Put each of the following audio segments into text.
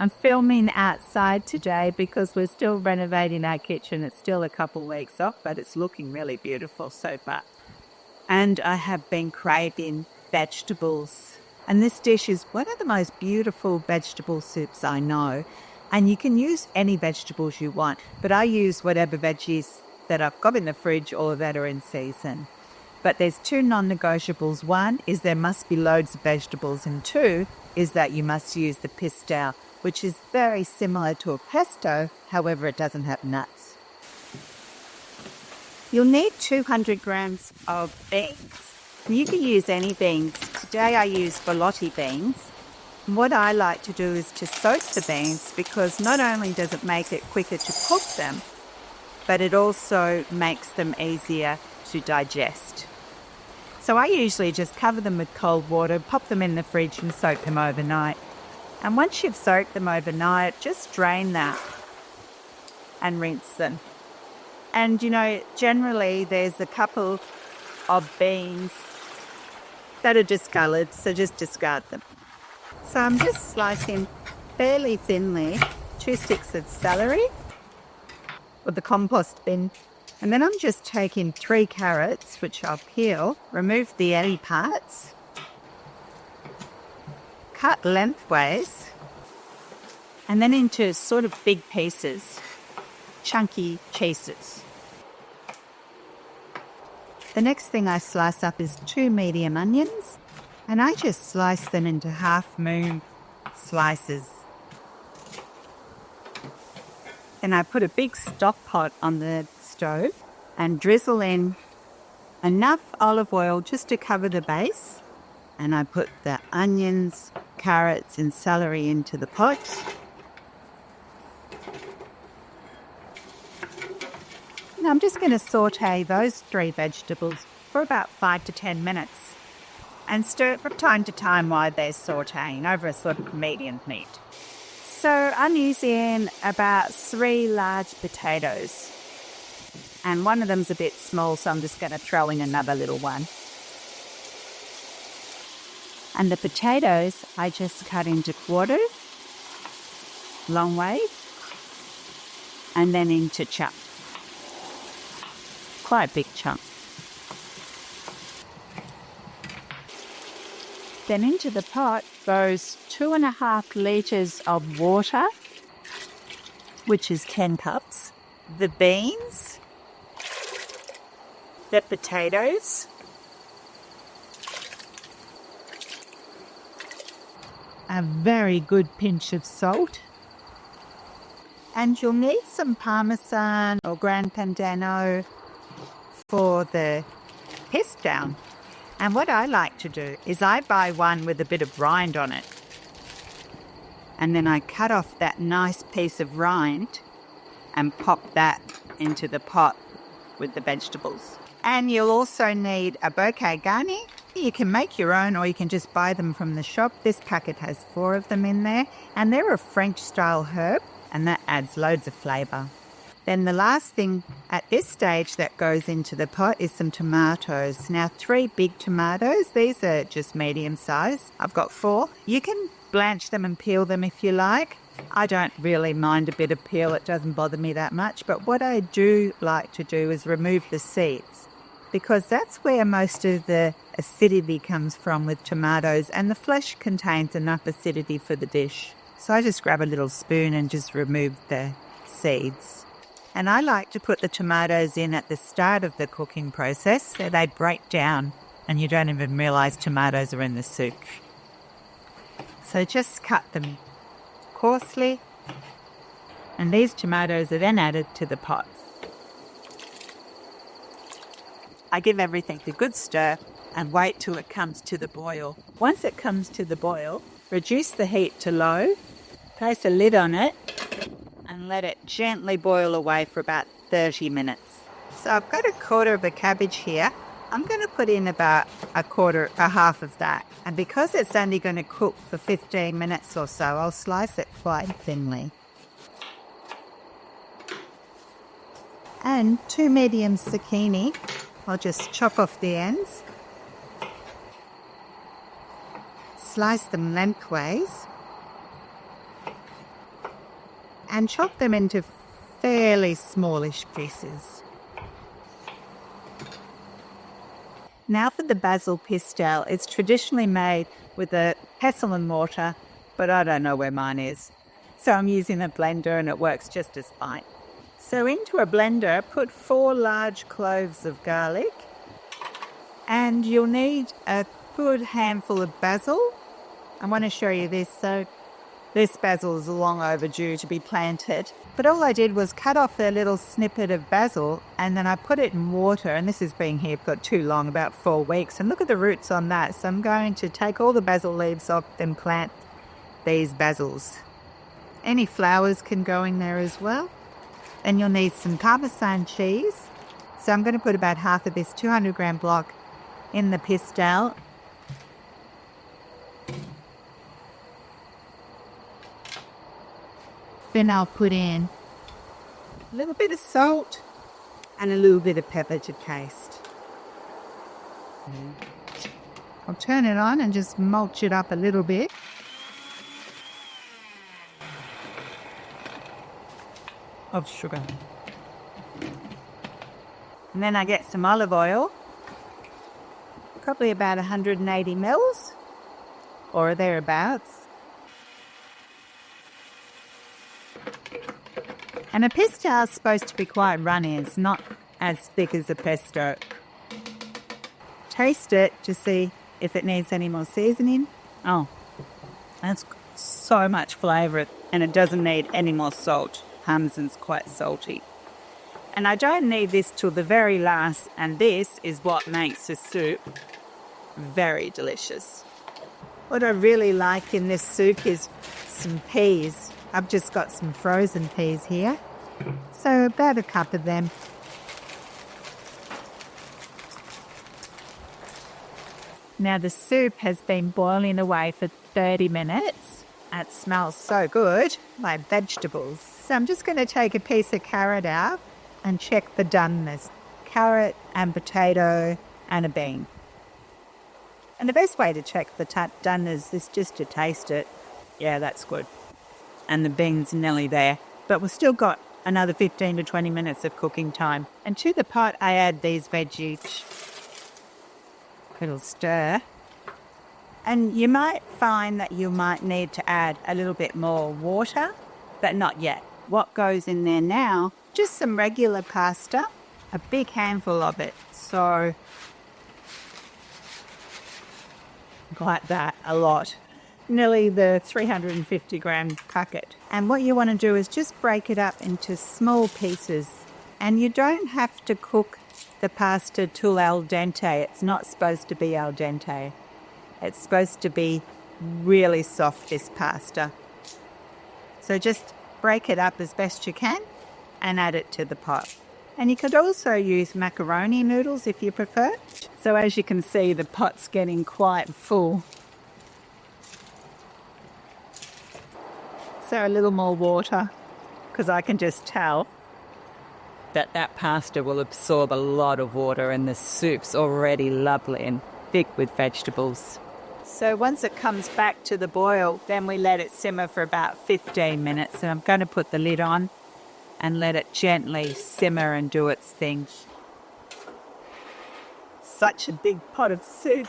I'm filming outside today because we're still renovating our kitchen. It's still a couple weeks off, but it's looking really beautiful so far. And I have been craving vegetables. And this dish is one of the most beautiful vegetable soups I know. And you can use any vegetables you want, but I use whatever veggies that I've got in the fridge or that are in season. But there's two non-negotiables. One is there must be loads of vegetables, and two is that you must use the pistou, which is very similar to a pesto, however it doesn't have nuts. You'll need 200 grams of beans. You can use any beans. Today I use velouté beans. And what I like to do is to soak the beans because not only does it make it quicker to cook them, but it also makes them easier to digest. So I usually just cover them with cold water, pop them in the fridge and soak them overnight. And once you've soaked them overnight, just drain that and rinse them. And, generally there's a couple of beans that are discoloured, so just discard them. So I'm just slicing fairly thinly 2 sticks of celery with the compost bin. And then I'm just taking 3 carrots, which I'll peel, remove the eggy parts, cut lengthways, and then into sort of big pieces, chunky pieces. The next thing I slice up is 2 medium onions, and I just slice them into half-moon slices. Then I put a big stock pot on the stove and drizzle in enough olive oil just to cover the base. And I put the onions, carrots and celery into the pot. Now I'm just going to saute those 3 vegetables for about 5 to 10 minutes and stir it from time to time while they're sauteing over a sort of medium heat. So I'm using about 3 large potatoes, and one of them's a bit small, so I'm just going to throw in another little one. And the potatoes I just cut into quarters, long way, and then into chunks. Quite a big chunk. Then into the pot goes 2.5 litres of water, which is 10 cups, the beans, the potatoes, a very good pinch of salt, and you'll need some Parmesan or Gran Padano for the pistou. And what I like to do is I buy one with a bit of rind on it. And then I cut off that nice piece of rind and pop that into the pot with the vegetables. And you'll also need a bouquet garni. You can make your own or you can just buy them from the shop. This packet has 4 of them in there. And they're a French-style herb, and that adds loads of flavour. Then the last thing at this stage that goes into the pot is some tomatoes. Now 3 big tomatoes, these are just medium size. I've got 4. You can blanch them and peel them if you like. I don't really mind a bit of peel, it doesn't bother me that much. But what I do like to do is remove the seeds, because that's where most of the acidity comes from with tomatoes, and the flesh contains enough acidity for the dish. So I just grab a little spoon and just remove the seeds. And I like to put the tomatoes in at the start of the cooking process so they break down and you don't even realise tomatoes are in the soup. So just cut them coarsely, and these tomatoes are then added to the pot. I give everything a good stir and wait till it comes to the boil. Once it comes to the boil, reduce the heat to low, place a lid on it, and let it gently boil away for about 30 minutes. So I've got 1/4 of a cabbage here. I'm going to put in about a half of that. And because it's only going to cook for 15 minutes or so, I'll slice it quite thinly. And 2 medium zucchini. I'll just chop off the ends. Slice them lengthways. and chop them into fairly smallish pieces. Now for the Basil Pistou. It's traditionally made with a pestle and mortar, but I don't know where mine is. So I'm using a blender and it works just as fine. So into a blender, put 4 large cloves of garlic, and you'll need a good handful of basil. I want to show you this. So this basil is long overdue to be planted. But all I did was cut off a little snippet of basil and then I put it in water. And this has been here for too long, about 4 weeks. And look at the roots on that. So I'm going to take all the basil leaves off and plant these basils. Any flowers can go in there as well. And you'll need some Parmesan cheese. So I'm going to put about half of this 200-gram block in the pistou. Then I'll put in a little bit of salt and a little bit of pepper to taste. I'll turn it on and just mulch it up a little bit. Of sugar. And then I get some olive oil, probably about 180 mils or thereabouts. And a pistou is supposed to be quite runny. It's not as thick as a pesto. Taste it to see if it needs any more seasoning. Oh, that's so much flavour, and it doesn't need any more salt. Parmesan's quite salty. And I don't need this till the very last, and this is what makes the soup very delicious. What I really like in this soup is some peas. I've just got some frozen peas here, so about a cup of them. Now the soup has been boiling away for 30 minutes. It smells so good, like vegetables. So I'm just going to take a piece of carrot out and check the doneness. Carrot and potato and a bean. And the best way to check the doneness is just to taste it. Yeah, that's good. And the bean's nearly there. But we've still got another 15 to 20 minutes of cooking time. And to the pot, I add these veggies. Little stir. And you might find that you might need to add a little bit more water, but not yet. What goes in there now? Just some regular pasta, a big handful of it. So, like that, a lot. Nearly the 350-gram packet. And what you want to do is just break it up into small pieces. And you don't have to cook the pasta till al dente. It's not supposed to be al dente. It's supposed to be really soft, this pasta. So just break it up as best you can and add it to the pot. And you could also use macaroni noodles if you prefer. So as you can see, the pot's getting quite full. So a little more water, because I can just tell that pasta will absorb a lot of water, and the soup's already lovely and thick with vegetables. So once it comes back to the boil, then we let it simmer for about 15 minutes. And I'm going to put the lid on and let it gently simmer and do its thing. Such a big pot of soup.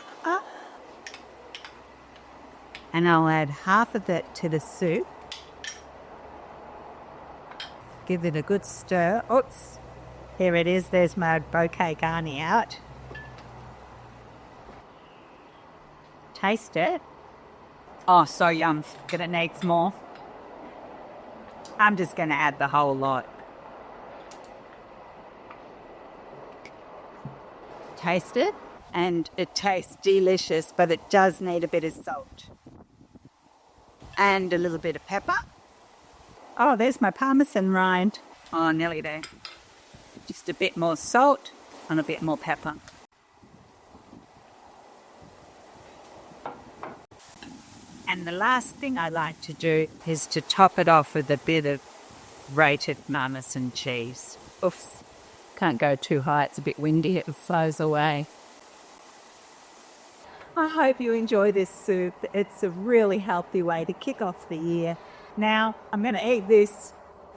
And I'll add half of it to the soup. Give it a good stir. Oops, here it is. There's my bouquet garni out. Taste it. Oh, so yum. But it needs more. I'm just going to add the whole lot. Taste it, and it tastes delicious, but it does need a bit of salt. And a little bit of pepper. Oh, there's my Parmesan rind. Oh, nearly there. Just a bit more salt and a bit more pepper. And the last thing I like to do is to top it off with a bit of grated Parmesan cheese. Oops, can't go too high, it's a bit windy, it flows away. I hope you enjoy this soup. It's a really healthy way to kick off the year. Now, I'm going to eat this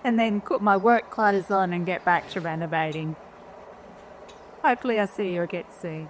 and then put my work clothes on and get back to renovating. Hopefully I'll see you again soon.